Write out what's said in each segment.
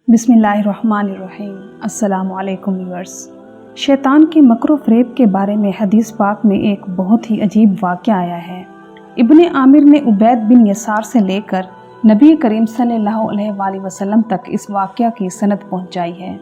बिस्मिल्लाहिर्रहमानिर्रहीम। अस्सलामुअलैकुम व्यूअर्स। शैतान के मकरो फ़रेब के बारे में हदीस पाक में एक बहुत ही अजीब वाक़या आया है। इब्ने आमिर ने उबैद बिन यसार से लेकर नबी करीम सल्लल्लाहु अलैहि वसल्लम तक इस वाक़या की सनद पहुँचाई है।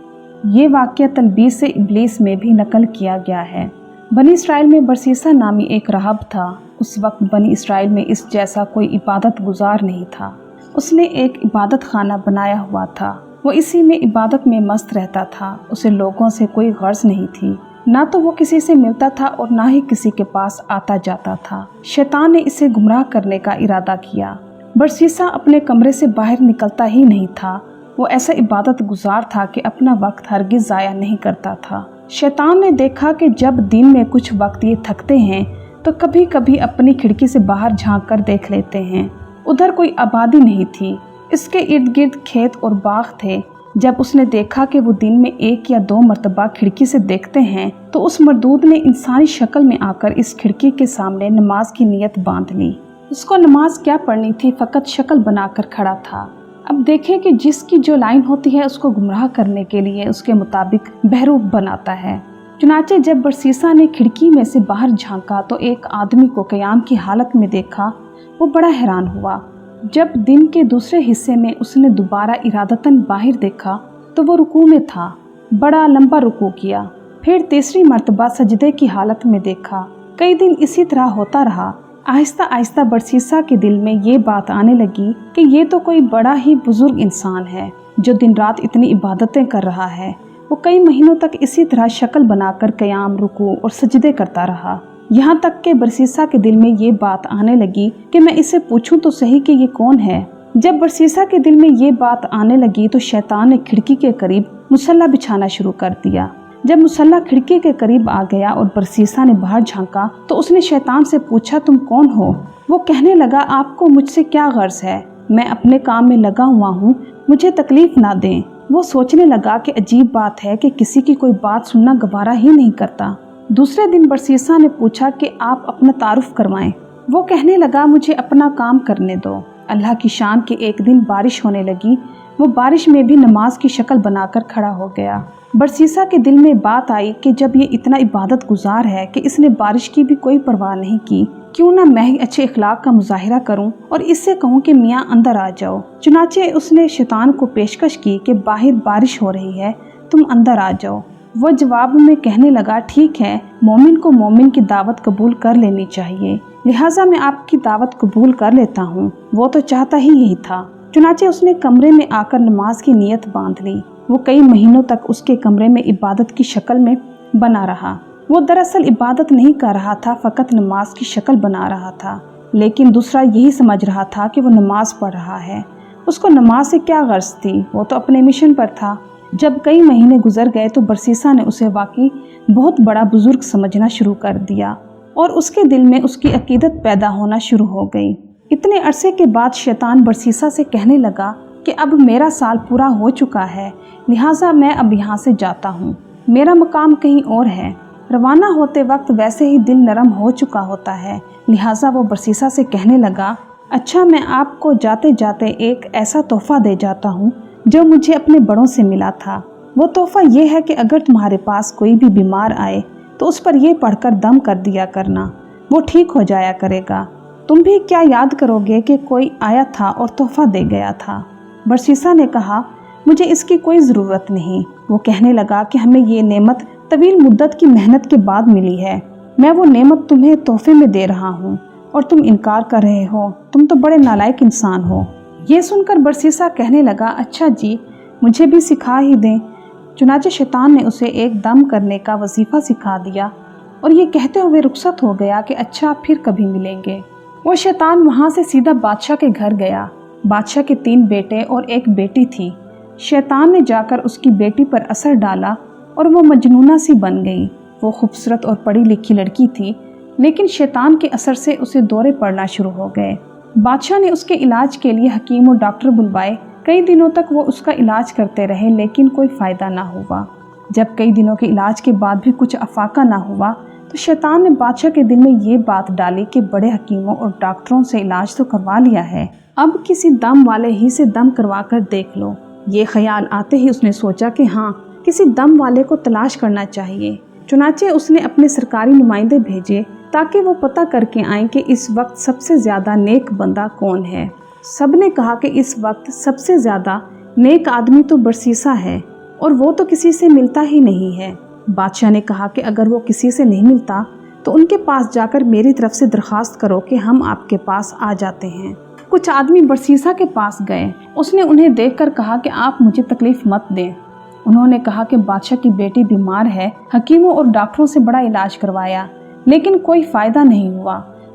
ये वाक़या तलबीस इब्लीस में भी नकल किया गया है। बनी इसराइल में बरसीसा नामी एक राहब था। उस वक्त बनी इसराइल में इस जैसा कोई इबादत गुजार नहीं था। उसने एक इबादत खाना बनाया हुआ था। वो इसी में इबादत में मस्त रहता था। उसे लोगों से कोई गर्ज नहीं थी, ना तो वो किसी से मिलता था और ना ही किसी के पास आता जाता था। शैतान ने इसे गुमराह करने का इरादा किया। बरसीसा अपने कमरे से बाहर निकलता ही नहीं था। वो ऐसा इबादत गुजार था कि अपना वक्त हरगिज ज़ाया नहीं करता था। शैतान ने देखा कि जब दिन में कुछ वक्त ये थकते हैं तो कभी कभी अपनी खिड़की से बाहर झांक कर देख लेते हैं। उधर कोई आबादी नहीं थी। इसके इर्द गिर्द खेत और बाग थे। जब उसने देखा कि वो दिन में एक या दो मरतबा खिड़की से देखते हैं तो उस मरदूद ने इंसानी शक्ल में आकर इस खिड़की के सामने नमाज की नीयत बांध ली। उसको नमाज क्या पढ़नी थी, फ़कत शक्ल बनाकर खड़ा था। अब देखें कि जिसकी जो लाइन होती है उसको गुमराह करने के लिए उसके मुताबिक बहरूप बनाता है। चुनाचे जब बरसीसा ने खिड़की में से बाहर झांका तो एक आदमी को क़याम की हालत में देखा। वो बड़ा हैरान हुआ। जब दिन के दूसरे हिस्से में उसने दोबारा इरादतन बाहर देखा तो वो रुकू में था। बड़ा लंबा रुकू किया। फिर तीसरी मर्तबा सजदे की हालत में देखा। कई दिन इसी तरह होता रहा। आहिस्ता आहिस्ता बरसीसा के दिल में ये बात आने लगी कि ये तो कोई बड़ा ही बुजुर्ग इंसान है जो दिन रात इतनी इबादतें कर रहा है। वो कई महीनों तक इसी तरह शक्ल बनाकर क़याम, रुकू और सजदे करता रहा। यहाँ तक कि बरसीसा के दिल में ये बात आने लगी कि मैं इसे पूछूं तो सही कि ये कौन है। जब बरसीसा के दिल में ये बात आने लगी तो शैतान ने खिड़की के करीब मुसल्ला बिछाना शुरू कर दिया। जब मुसल्ला खिड़की के करीब आ गया और बरसीसा ने बाहर झांका तो उसने शैतान से पूछा, तुम कौन हो? वो कहने लगा, आपको मुझसे क्या गर्ज है? मैं अपने काम में लगा हुआ हूँ, मुझे तकलीफ ना दें। वो सोचने लगा कि अजीब बात है कि किसी की कोई बात सुनना गवारा ही नहीं करता। दूसरे दिन बरसीसा ने पूछा कि आप अपना तारुफ करवाएं। वो कहने लगा, मुझे अपना काम करने दो। अल्लाह की शान के एक दिन बारिश होने लगी। वो बारिश में भी नमाज की शक्ल बनाकर खड़ा हो गया। बरसीसा के दिल में बात आई कि जब ये इतना इबादत गुजार है कि इसने बारिश की भी कोई परवाह नहीं की, क्यों ना मैं ही अच्छे इखलाक का मुजाहिरा करूं और इससे कहूं कि मियाँ अंदर आ जाओ। चुनाचे उसने शैतान को पेशकश की कि बाहर बारिश हो रही है, तुम अंदर आ जाओ। वो जवाब में कहने लगा, ठीक है, मोमिन को मोमिन की दावत कबूल कर लेनी चाहिए, लिहाजा मैं आपकी दावत कबूल कर लेता हूँ। वो तो चाहता ही यही था। चुनाचे उसने कमरे में आकर नमाज की नीयत बांध ली। वो कई महीनों तक उसके कमरे में इबादत की शक्ल में बना रहा। वो दरअसल इबादत नहीं कर रहा था, फ़कत नमाज की शक्ल बना रहा था। लेकिन दूसरा यही समझ रहा था कि वो नमाज पढ़ रहा है। उसको नमाज से क्या गर्ज थी, वो तो अपने मिशन पर था। जब कई महीने गुजर गए तो बरसीसा ने उसे वाकई बहुत बड़ा बुजुर्ग समझना शुरू कर दिया और उसके दिल में उसकी अकीदत पैदा होना शुरू हो गई। इतने अरसे के बाद शैतान बरसीसा से कहने लगा कि अब मेरा साल पूरा हो चुका है, लिहाजा मैं अब यहाँ से जाता हूँ। मेरा मकाम कहीं और है। रवाना होते वक्त वैसे ही दिल नरम हो चुका होता है, लिहाजा वो बरसीसा से कहने लगा, अच्छा, मैं आपको जाते जाते एक ऐसा तोहफा दे जाता हूँ जो मुझे अपने बड़ों से मिला था। वो तोहफा ये है कि अगर तुम्हारे पास कोई भी बीमार आए तो उस पर ये पढ़कर दम कर दिया करना, वो ठीक हो जाया करेगा। तुम भी क्या याद करोगे कि कोई आया था और तोहफा दे गया था? बरसीसा ने कहा, मुझे इसकी कोई ज़रूरत नहीं। वो कहने लगा कि हमें ये नेमत तवील मुद्दत की मेहनत के बाद मिली है। मैं वो नेमत तुम्हें तोहफे में दे रहा हूँ और तुम इनकार कर रहे हो। तुम तो बड़े नालायक इंसान हो। ये सुनकर बरसीसा कहने लगा, अच्छा जी, मुझे भी सिखा ही दें। चुनाचे शैतान ने उसे एक दम करने का वजीफ़ा सिखा दिया और ये कहते हुए रुखसत हो गया कि अच्छा, फिर कभी मिलेंगे। वो शैतान वहाँ से सीधा बादशाह के घर गया। बादशाह के 3 बेटे और एक बेटी थी। शैतान ने जाकर उसकी बेटी पर असर डाला और वो मजनूना सी बन गई। वो खूबसूरत और पढ़ी लिखी लड़की थी, लेकिन शैतान के असर से उसे दौरे पड़ना शुरू हो गए। बादशाह ने उसके इलाज के लिए हकीम और डॉक्टर बुलवाए। कई दिनों तक वो उसका इलाज करते रहे, लेकिन कोई फ़ायदा ना हुआ। जब कई दिनों के इलाज के बाद भी कुछ अफाका ना हुआ तो शैतान ने बादशाह के दिल में ये बात डाली कि बड़े हकीमों और डॉक्टरों से इलाज तो करवा लिया है, अब किसी दम वाले ही से दम करवा कर देख लो। ये ख्याल आते ही उसने सोचा कि हाँ, किसी दम वाले को तलाश करना चाहिए। चुनाचे उसने अपने सरकारी नुमाइंदे भेजे ताकि वो पता करके आएं कि इस वक्त सबसे ज़्यादा नेक बंदा कौन है। सब ने कहा कि इस वक्त सबसे ज़्यादा नेक आदमी तो बरसीसा है और वो तो किसी से मिलता ही नहीं है। बादशाह ने कहा कि अगर वो किसी से नहीं मिलता तो उनके पास जाकर मेरी तरफ से दरख्वास्त करो कि हम आपके पास आ जाते हैं। कुछ आदमी बरसीसा के पास गए। उसने उन्हें देखकर कहा कि आप मुझे तकलीफ मत दें। उन्होंने कहा कि बादशाह की बेटी बीमार है, हकीमों और डॉक्टरों से बड़ा इलाज करवाया लेकिन कोई फ़ायदा नहीं हुआ।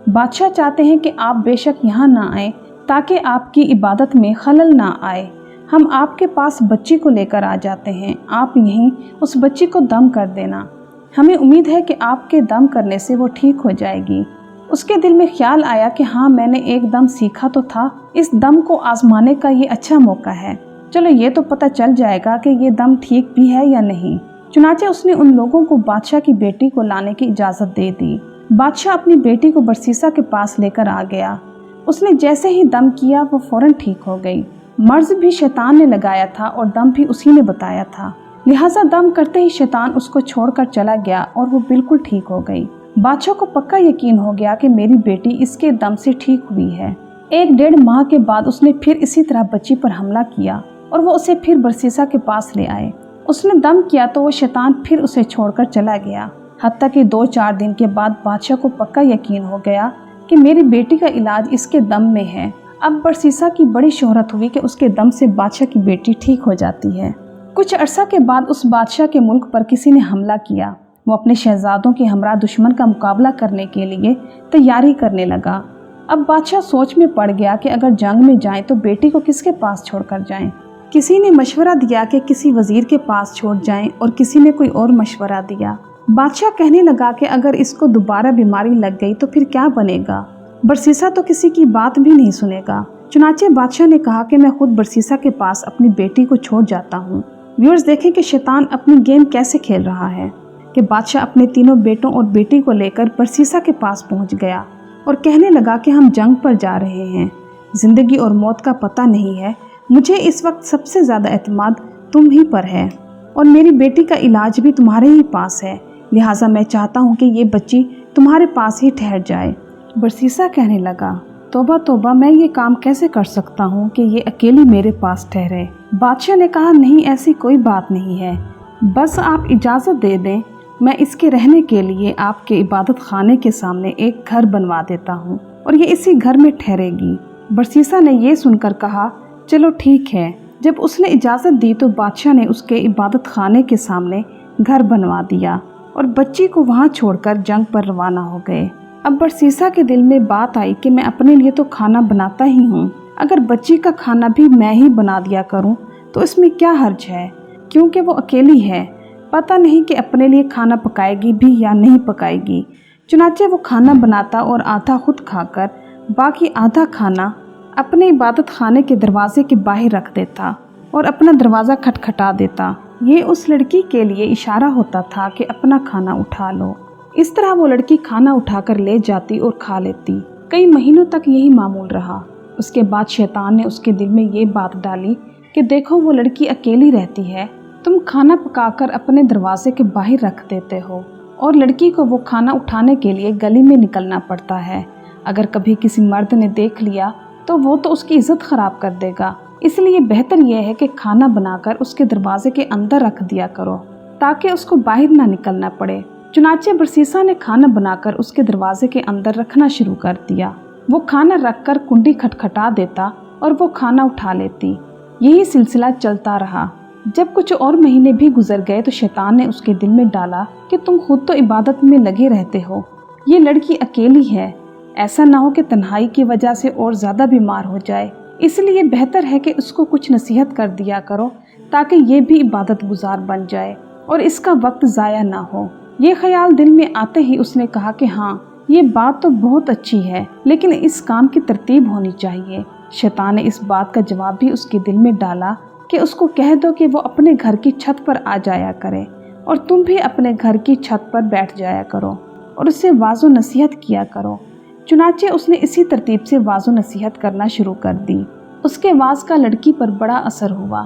बादशाह चाहते हैं कि आप बेशक यहाँ ना आए ताकि आपकी इबादत में खलल ना आए। हम आपके पास बच्ची को लेकर आ जाते हैं, आप यहीं उस बच्ची को दम कर देना। हमें उम्मीद है कि आपके दम करने से वो ठीक हो जाएगी। उसके दिल में ख्याल आया कि हाँ, मैंने एक दम सीखा तो था, इस दम को आजमाने का ये अच्छा मौका है। चलो ये तो पता चल जाएगा कि ये दम ठीक भी है या नहीं। चुनाचे उसने उन लोगों को बादशाह की बेटी को लाने की इजाज़त दे दी। बादशाह अपनी बेटी को बरसीसा के पास लेकर आ गया। उसने जैसे ही दम किया वो फौरन ठीक हो गई। मर्ज भी शैतान ने लगाया था और दम भी उसी ने बताया था, लिहाजा दम करते ही शैतान उसको छोड़कर चला गया और वो बिल्कुल ठीक हो गई। बादशाह को पक्का यकीन हो गया कि मेरी बेटी इसके दम से ठीक हुई है। 1-1.5 माह के बाद उसने फिर इसी तरह बच्ची पर हमला किया और वो उसे फिर बरसीसा के पास ले आए। उसने दम किया तो वो शैतान फिर उसे छोड़कर चला गया। हत्ता कि 2-4 दिन के बाद बादशाह को पक्का यकीन हो गया कि मेरी बेटी का इलाज इसके दम में है। अब बरसीसा की बड़ी शोहरत हुई कि उसके दम से बादशाह की बेटी ठीक हो जाती है। कुछ अरसा के बाद उस बादशाह के मुल्क पर किसी ने हमला किया। वो अपने शहजादों के हमरा दुश्मन का मुकाबला करने के लिए तैयारी करने लगा। अब बादशाह सोच में पड़ गया कि अगर जंग में जाएं तो बेटी को किसके पास छोड़कर जाएं। किसी ने मशवरा दिया कि किसी वजीर के पास छोड़ जाएं और किसी ने कोई और मशवरा दिया। बादशाह कहने लगा कि अगर इसको दोबारा बीमारी लग गई तो फिर क्या बनेगा, बरसीसा तो किसी की बात भी नहीं सुनेगा। चुनाचे बादशाह ने कहा कि मैं खुद बरसीसा के पास अपनी बेटी को छोड़ जाता हूँ। व्यूअर्स देखें कि शैतान अपनी गेम कैसे खेल रहा है कि बादशाह अपने तीनों बेटों और बेटी को लेकर बरसीसा के पास पहुँच गया और कहने लगा कि हम जंग पर जा रहे हैं, जिंदगी और मौत का पता नहीं है, मुझे इस वक्त सबसे ज़्यादा एतमाद तुम ही पर है और मेरी बेटी का इलाज भी तुम्हारे ही पास है, लिहाजा मैं चाहता हूँ कि ये बच्ची तुम्हारे पास ही ठहर जाए। बरसीसा कहने लगा, तौबा तौबा, मैं ये काम कैसे कर सकता हूँ कि ये अकेली मेरे पास ठहरे। बादशाह ने कहा, नहीं, ऐसी कोई बात नहीं है, बस आप इजाज़त दे दें, मैं इसके रहने के लिए आपके इबादत खाने के सामने एक घर बनवा देता हूँ और ये इसी घर में ठहरेगी। बरसीसा ने ये सुनकर कहा, चलो ठीक है। जब उसने इजाज़त दी तो बादशाह ने उसके इबादत खाने के सामने घर बनवा दिया और बच्ची को वहाँ छोड़कर जंग पर रवाना हो गए। अब बरसीसा के दिल में बात आई कि मैं अपने लिए तो खाना बनाता ही हूँ, अगर बच्ची का खाना भी मैं ही बना दिया करूँ तो इसमें क्या हर्ज है, क्योंकि वो अकेली है, पता नहीं कि अपने लिए खाना पकाएगी भी या नहीं पकाएगी। चुनाचे वो खाना बनाता और आधा खुद खाकर बाकी आधा खाना अपने इबादत खाने के दरवाजे के बाहर रख देता और अपना दरवाज़ा खटखटा देता। ये उस लड़की के लिए इशारा होता था कि अपना खाना उठा लो। इस तरह वो लड़की खाना उठाकर ले जाती और खा लेती। कई महीनों तक यही मामूल रहा। उसके बाद शैतान ने उसके दिल में ये बात डाली कि देखो, वो लड़की अकेली रहती है, तुम खाना पकाकर अपने दरवाजे के बाहर रख देते हो और लड़की को वो खाना उठाने के लिए गली में निकलना पड़ता है। अगर कभी किसी मर्द ने देख लिया तो वो तो उसकी इज्जत खराब कर देगा, इसलिए बेहतर यह है कि खाना बनाकर उसके दरवाजे के अंदर रख दिया करो ताकि उसको बाहर ना निकलना पड़े। चुनाचे बरसीसा ने खाना बनाकर उसके दरवाजे के अंदर रखना शुरू कर दिया। वो खाना रखकर कुंडी खटखटा देता और वो खाना उठा लेती। यही सिलसिला चलता रहा। जब कुछ और महीने भी गुजर गए तो शैतान ने उसके दिल में डाला कि तुम खुद तो इबादत में लगे रहते हो, ये लड़की अकेली है, ऐसा ना हो कि तन्हाई की वजह से और ज़्यादा बीमार हो जाए, इसलिए बेहतर है कि उसको कुछ नसीहत कर दिया करो ताकि ये भी इबादत गुजार बन जाए और इसका वक्त ज़ाया ना हो। ये ख्याल दिल में आते ही उसने कहा कि हाँ, ये बात तो बहुत अच्छी है, लेकिन इस काम की तरतीब होनी चाहिए। शैतान ने इस बात का जवाब भी उसके दिल में डाला कि उसको कह दो कि वो अपने घर की छत पर आ जाया करे और तुम भी अपने घर की छत पर बैठ जाया करो और उससे वाज़ो नसीहत किया करो। चुनाचे उसने इसी तरतीब से वाज़ो नसीहत करना शुरू कर दी। उसके वाज का लड़की पर बड़ा असर हुआ।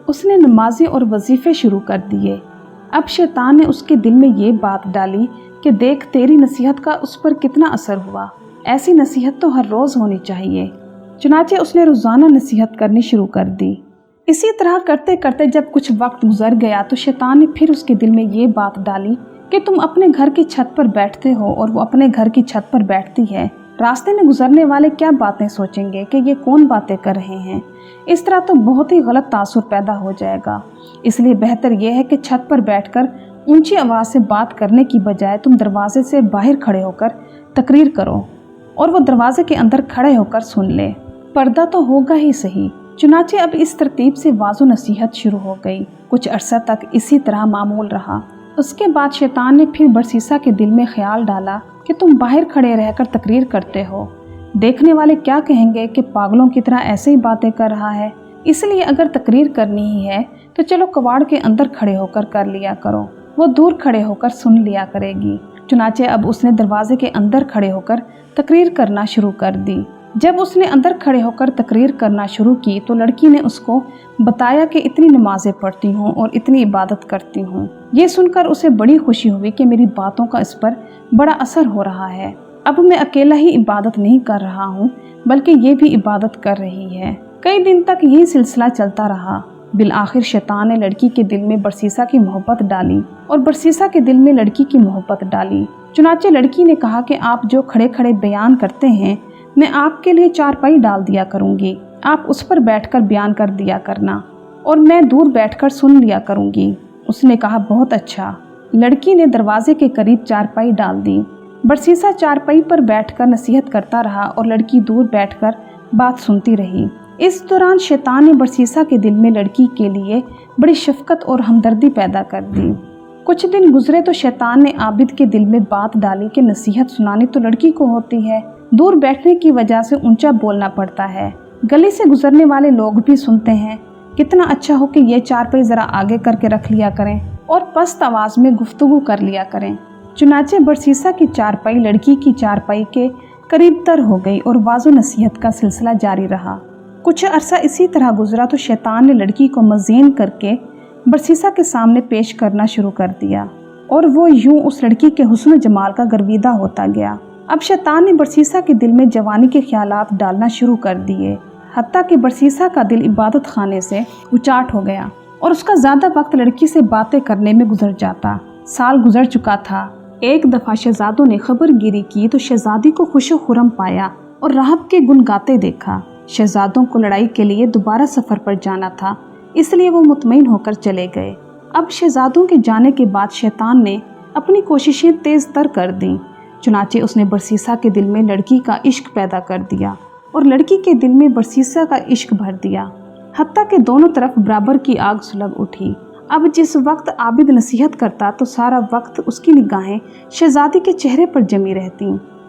उसने नमाजें और वजीफे शुरू कर दिए। अब शैतान ने उसके दिल में ये बात डाली कि देख तेरी नसीहत का उस पर कितना असर हुआ, ऐसी नसीहत तो हर रोज़ होनी चाहिए। चुनाचे उसने रोज़ाना नसीहत करनी शुरू कर दी। इसी तरह करते करते जब कुछ वक्त गुजर गया तो शैतान ने फिर उसके दिल में ये बात डाली कि तुम अपने घर की छत पर बैठते हो और वो अपने घर की छत पर बैठती है। रास्ते में गुजरने वाले क्या बातें सोचेंगे कि ये कौन बातें कर रहे हैं। इस तरह तो बहुत ही गलत तासुर पैदा हो जाएगा। इसलिए बेहतर यह है कि छत पर बैठकर ऊंची आवाज़ से बात करने की बजाय तुम दरवाजे से बाहर खड़े होकर तकरीर करो और वो दरवाजे के अंदर खड़े होकर सुन ले। पर्दा तो होगा ही सही। चुनाचे अब इस तरतीब से वाज़ो नसीहत शुरू हो गई। कुछ अरसा तक इसी तरह मामूल रहा। उसके बाद शैतान ने फिर बरसीसा के दिल में ख्याल डाला कि तुम बाहर खड़े रहकर तकरीर करते हो, देखने वाले क्या कहेंगे कि पागलों की तरह ऐसे ही बातें कर रहा है। इसलिए अगर तकरीर करनी ही है तो चलो कबाड़ के अंदर खड़े होकर कर लिया करो, वो दूर खड़े होकर सुन लिया करेगी। चुनाचे अब उसने दरवाजे के अंदर खड़े होकर तकरीर करना शुरू कर दी। जब उसने अंदर खड़े होकर तकरीर करना शुरू की तो लड़की ने उसको बताया कि इतनी नमाजें पढ़ती हूँ और इतनी इबादत करती हूँ। ये सुनकर उसे बड़ी खुशी हुई कि मेरी बातों का इस पर बड़ा असर हो रहा है। अब मैं अकेला ही इबादत नहीं कर रहा हूँ बल्कि ये भी इबादत कर रही है। कई दिन तक यही सिलसिला चलता रहा। बिल आखिर शैतान ने लड़की के दिल में बरसीसा की मोहब्बत डाली और बरसीसा के दिल में लड़की की मोहब्बत डाली। चुनाचे लड़की ने कहा कि आप जो खड़े खड़े बयान करते हैं मैं आपके लिए चारपाई डाल दिया करूँगी, आप उस पर बैठकर बयान कर दिया करना और मैं दूर बैठकर सुन लिया करूँगी। उसने कहा बहुत अच्छा। लड़की ने दरवाजे के करीब चारपाई डाल दी। बरसीसा चारपाई पर बैठकर नसीहत करता रहा और लड़की दूर बैठकर बात सुनती रही। इस दौरान शैतान ने बरसीसा के दिल में लड़की के लिए बड़ी शफकत और हमदर्दी पैदा कर दी। कुछ दिन गुजरे तो शैतान ने आबिद के दिल में बात डाली कि नसीहत सुनानी तो लड़की को होती है, दूर बैठने की वजह से ऊंचा बोलना पड़ता है, गली से गुजरने वाले लोग भी सुनते हैं। कितना अच्छा हो कि ये चारपाई ज़रा आगे करके रख लिया करें और पस्त आवाज़ में गुफ्तगू कर लिया करें। चुनाचे बरसीसा की चारपाई लड़की की चारपाई के करीब तर हो गई और वाज़ो नसीहत का सिलसिला जारी रहा। कुछ अरसा इसी तरह गुजरा तो शैतान ने लड़की को मज़ीन करके बरसीसा के सामने पेश करना शुरू कर दिया और वो यूं उस लड़की के हुस्न जमाल का गर्विदा होता गया। अब शैतान ने बरसीसा के दिल में जवानी के ख्यालात डालना शुरू कर दिए, हत्ता कि बरसीसा का दिल इबादत खाने से उचाट हो गया और उसका ज़्यादा वक्त लड़की से बातें करने में गुजर जाता। साल गुजर चुका था। एक दफ़ा शहजादों ने खबर गिरी की तो शहजादी को खुशो खुरम पाया और राहब के गुन गाते देखा। शहजादों को लड़ाई के लिए दोबारा सफ़र पर जाना था, इसलिए वो मुतमईन होकर चले गए। अब शहजादों के जाने के बाद शैतान ने अपनी कोशिशें तेज़ तर कर दी। चुनाचे उसने बरसीसा के दिल में लड़की का इश्क पैदा कर दिया और लड़की के दिल में बरसीसा का इश्क भर दिया, हत्ता के दोनों तरफ बराबर की आग सुलग उठी। अब जिस वक्त आबिद नसीहत करता तो सारा वक्त उसकी निगाहें शहजादी के चेहरे पर जमी रहती,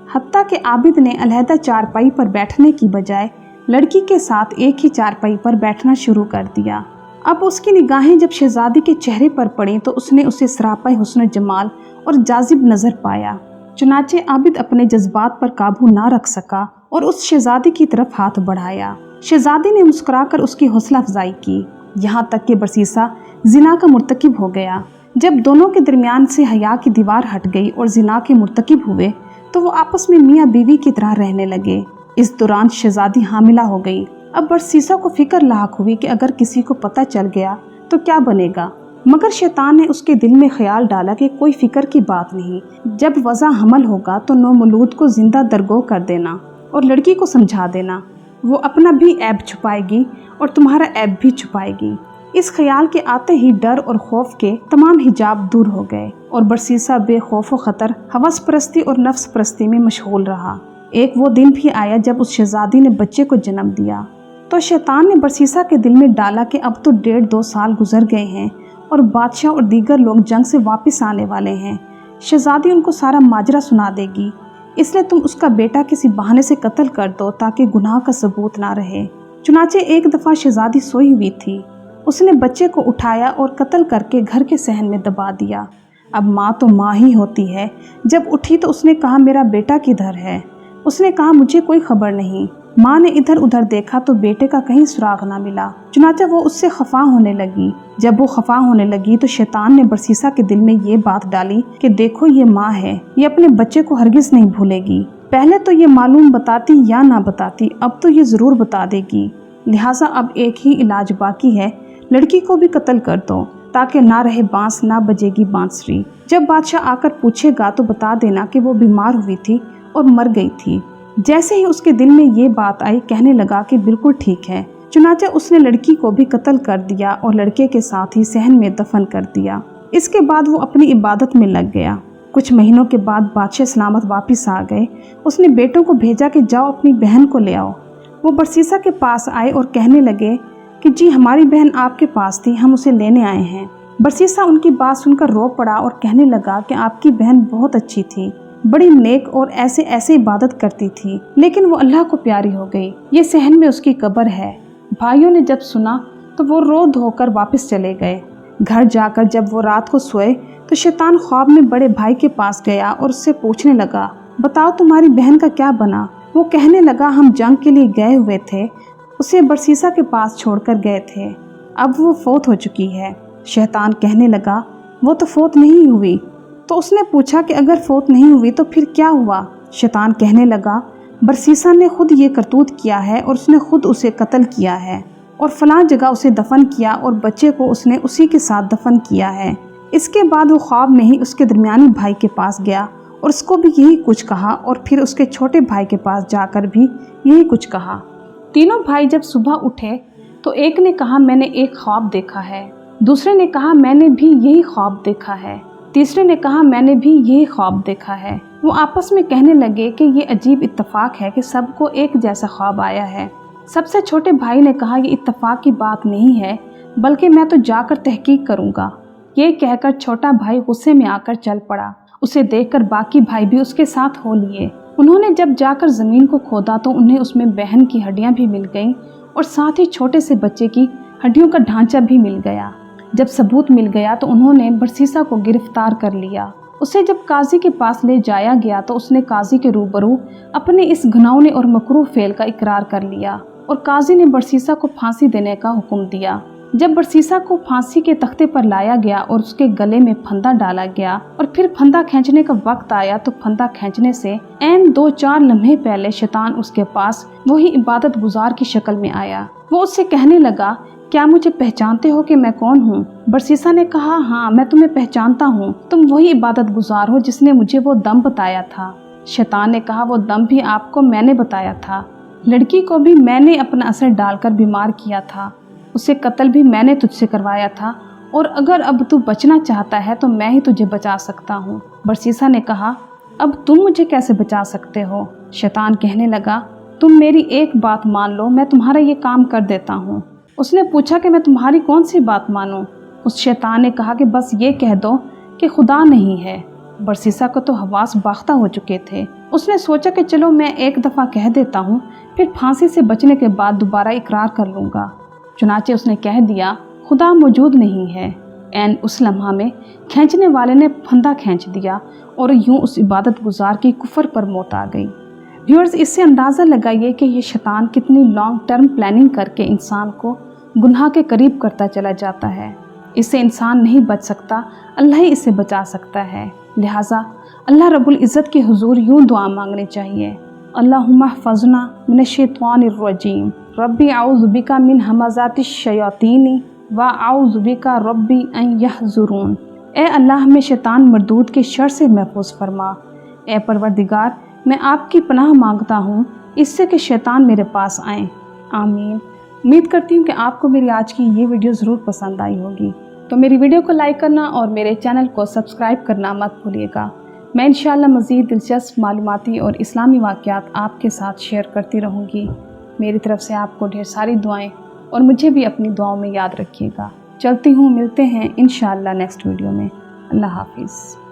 हत्ता के आबिद ने अलहदा चारपाई पर बैठने की बजाय लड़की के साथ एक ही चारपाई पर बैठना शुरू कर दिया। अब उसकी निगाहें जब शहजादी के चेहरे पर पड़ी तो उसने उसे सरापा हुस्न जमाल और जाजिब नज़र पाया। चुनाचे आबिद अपने जज्बात पर काबू ना रख सका और उस शहजादी की तरफ हाथ बढ़ाया। शहजादी ने मुस्कुराकर उसकी हौसला अफजाई की, यहाँ तक कि बरसीसा जिना का मुर्तकिब हो गया। जब दोनों के दरमियान से हया की दीवार हट गई और जिना के मुर्तकिब हुए तो वो आपस में मियाँ बीवी की तरह रहने लगे। इस दौरान शहजादी हामिला हो गई। अब बरसीसा को फिक्र लाक हुई कि अगर किसी को पता चल गया तो क्या बनेगा, मगर शैतान ने उसके दिल में ख्याल डाला कि कोई फिक्र की बात नहीं, जब वज़ा हमल होगा तो नौमौलूद को जिंदा दरगो कर देना और लड़की को समझा देना, वो अपना भी ऐब छुपाएगी और तुम्हारा ऐब भी छुपाएगी। इस ख्याल के आते ही डर और खौफ के तमाम हिजाब दूर हो गए और बरसीसा बेखौफ व ख़तर हवस परस्ती और नफ्स परस्ती में मशगूल रहा। एक वो दिन भी आया जब उस शहजादी ने बच्चे को जन्म दिया तो शैतान ने बरसीसा के दिल में डाला कि अब तो 1.5-2 साल गुजर गए हैं और बादशाह और दीगर लोग जंग से वापस आने वाले हैं। शहजादी उनको सारा माजरा सुना देगी, इसलिए तुम उसका बेटा किसी बहाने से कत्ल कर दो ताकि गुनाह का सबूत ना रहे। चुनाचे एक दफ़ा शहजादी सोई हुई थी, उसने बच्चे को उठाया और कत्ल करके घर के सहन में दबा दिया। अब माँ तो माँ ही होती है। जब उठी तो उसने कहा मेरा बेटा किधर है। उसने कहा मुझे कोई खबर नहीं। माँ ने इधर उधर देखा तो बेटे का कहीं सुराग ना मिला। चुनांचे वो उससे खफा होने लगी। जब वो खफा होने लगी तो शैतान ने बरसीसा के दिल में ये बात डाली कि देखो ये माँ है, ये अपने बच्चे को हरगिज नहीं भूलेगी। पहले तो ये मालूम बताती या ना बताती, अब तो ये जरूर बता देगी। लिहाजा अब एक ही इलाज बाकी है, लड़की को भी कत्ल कर दो ताकि ना रहे बांस ना बजेगी बांसुरी। जब बादशाह आकर पूछेगा तो बता देना कि वो बीमार हुई थी और मर गई थी। जैसे ही उसके दिल में ये बात आई, कहने लगा कि बिल्कुल ठीक है। चुनांचे उसने लड़की को भी कत्ल कर दिया और लड़के के साथ ही सहन में दफन कर दिया। इसके बाद वो अपनी इबादत में लग गया। कुछ महीनों के बाद बादशाह सलामत वापस आ गए। उसने बेटों को भेजा कि जाओ अपनी बहन को ले आओ। वो बरसीसा के पास आए और कहने लगे कि जी हमारी बहन आपके पास थी, हम उसे लेने आए हैं। बरसीसा उनकी बात सुनकर रो पड़ा और कहने लगा कि आपकी बहन बहुत अच्छी थी, बड़ी नेक और ऐसे ऐसे इबादत करती थी, लेकिन वो अल्लाह को प्यारी हो गई। ये सहन में उसकी कब्र है। भाइयों ने जब सुना तो वो रो धोकर वापस चले गए। घर जाकर जब वो रात को सोए तो शैतान ख्वाब में बड़े भाई के पास गया और उससे पूछने लगा, बताओ तुम्हारी बहन का क्या बना। वो कहने लगा, हम जंग के लिए गए हुए थे, उसे बरसीसा के पास छोड़कर गए थे, अब वो फौत हो चुकी है। शैतान कहने लगा, वो तो फौत नहीं हुई। तो उसने पूछा कि अगर फौत नहीं हुई तो फिर क्या हुआ। शैतान कहने लगा, बरसीसा ने खुद ये करतूत किया है और उसने खुद उसे कत्ल किया है और फलां जगह उसे दफन किया और बच्चे को उसने उसी के साथ दफन किया है। इसके बाद वो ख्वाब में ही उसके दरमियानी भाई के पास गया और उसको भी यही कुछ कहा और फिर उसके छोटे भाई के पास जाकर भी यही कुछ कहा। तीनों भाई जब सुबह उठे तो एक ने कहा मैंने एक ख्वाब देखा है, दूसरे ने कहा मैंने भी यही ख्वाब देखा है, तीसरे ने कहा मैंने भी यही ख्वाब देखा है। वो आपस में कहने लगे कि ये अजीब इत्तेफाक है कि सबको एक जैसा ख्वाब आया है। सबसे छोटे भाई ने कहा ये इत्तेफाक की बात नहीं है, बल्कि मैं तो जाकर तहकीक करूँगा। ये कहकर छोटा भाई गुस्से में आकर चल पड़ा। उसे देखकर बाकी भाई भी उसके साथ हो लिए। उन्होंने जब जाकर ज़मीन को खोदा तो उन्हें उसमें बहन की हड्डियां भी मिल गईं और साथ ही छोटे से बच्चे की हड्डियों का ढांचा भी मिल गया। जब सबूत मिल गया तो उन्होंने बरसीसा को गिरफ्तार कर लिया। उसे जब काजी के पास ले जाया गया तो उसने काजी के रूबरू अपने इस घिनौने और मकरूह फेल का इकरार कर लिया और काजी ने बरसीसा को फांसी देने का हुक्म दिया। जब बरसीसा को फांसी के तख्ते पर लाया गया और उसके गले में फंदा डाला गया और फिर फंदा खींचने का वक्त आया तो फंदा खींचने से ऐन 2-4 लम्हे पहले शैतान उसके पास वही इबादत गुजार की शक्ल में आया। वो उससे कहने लगा, क्या मुझे पहचानते हो कि मैं कौन हूँ? बरसीसा ने कहा, हाँ मैं तुम्हें पहचानता हूँ, तुम वही इबादत गुजार हो जिसने मुझे वो दम बताया था। शैतान ने कहा, वो दम भी आपको मैंने बताया था, लड़की को भी मैंने अपना असर डालकर बीमार किया था, उसे कत्ल भी मैंने तुझसे करवाया था और अगर अब तू बचना चाहता है तो मैं ही तुझे बचा सकता हूँ। बरसीसा ने कहा, अब तुम मुझे कैसे बचा सकते हो? शैतान कहने लगा, तुम मेरी एक बात मान लो, मैं तुम्हारा ये काम कर देता हूँ। उसने पूछा कि मैं तुम्हारी कौन सी बात मानूं? उस शैतान ने कहा कि बस ये कह दो कि खुदा नहीं है। बरसीसा को तो हवास बाख्ता हो चुके थे। उसने सोचा कि चलो मैं एक दफ़ा कह देता हूँ, फिर फांसी से बचने के बाद दोबारा इकरार कर लूँगा। चुनांचे उसने कह दिया, खुदा मौजूद नहीं है। ऐन उस लम्हा में खींचने वाले ने फंदा खींच दिया और यूं उस इबादत गुजार की कुफर पर मौत आ गई। व्यूअर्स, इससे अंदाज़ा लगाइए कि ये शैतान कितनी लॉन्ग टर्म प्लानिंग करके इंसान को गुनाह के करीब करता चला जाता है। इससे इंसान नहीं बच सकता, अल्लाह ही इसे बचा सकता है। लिहाजा अल्लाह रब्बुल इज़्ज़त के हुजूर यूं दुआ मांगनी चाहिए, अल्लाहुम्मा हफ़ज़ना मिनश्शैतानिर रजीम, रब्बी आऊज़ु बिका मिन हमाज़ातिश शयातीनी व आऊज़ु बिका रब्बी अन यहज़ुरून। ए अल्लाह, हमें शैतान मरदूद के शर से महफूज फरमा। ए परवरदिगार, मैं आपकी पनाह मांगता हूँ इससे कि शैतान मेरे पास आए। आमीन। उम्मीद करती हूँ कि आपको मेरी आज की ये वीडियो ज़रूर पसंद आई होगी, तो मेरी वीडियो को लाइक करना और मेरे चैनल को सब्सक्राइब करना मत भूलिएगा। मैं इंशाअल्लाह मज़ीद दिलचस्प मालूमाती और इस्लामी वाक़यात आपके साथ शेयर करती रहूँगी। मेरी तरफ से आपको ढेर सारी दुआएं और मुझे भी अपनी दुआओं में याद रखिएगा। चलती हूँ, मिलते हैं इंशाअल्लाह नेक्स्ट वीडियो में। अल्लाह हाफिज़।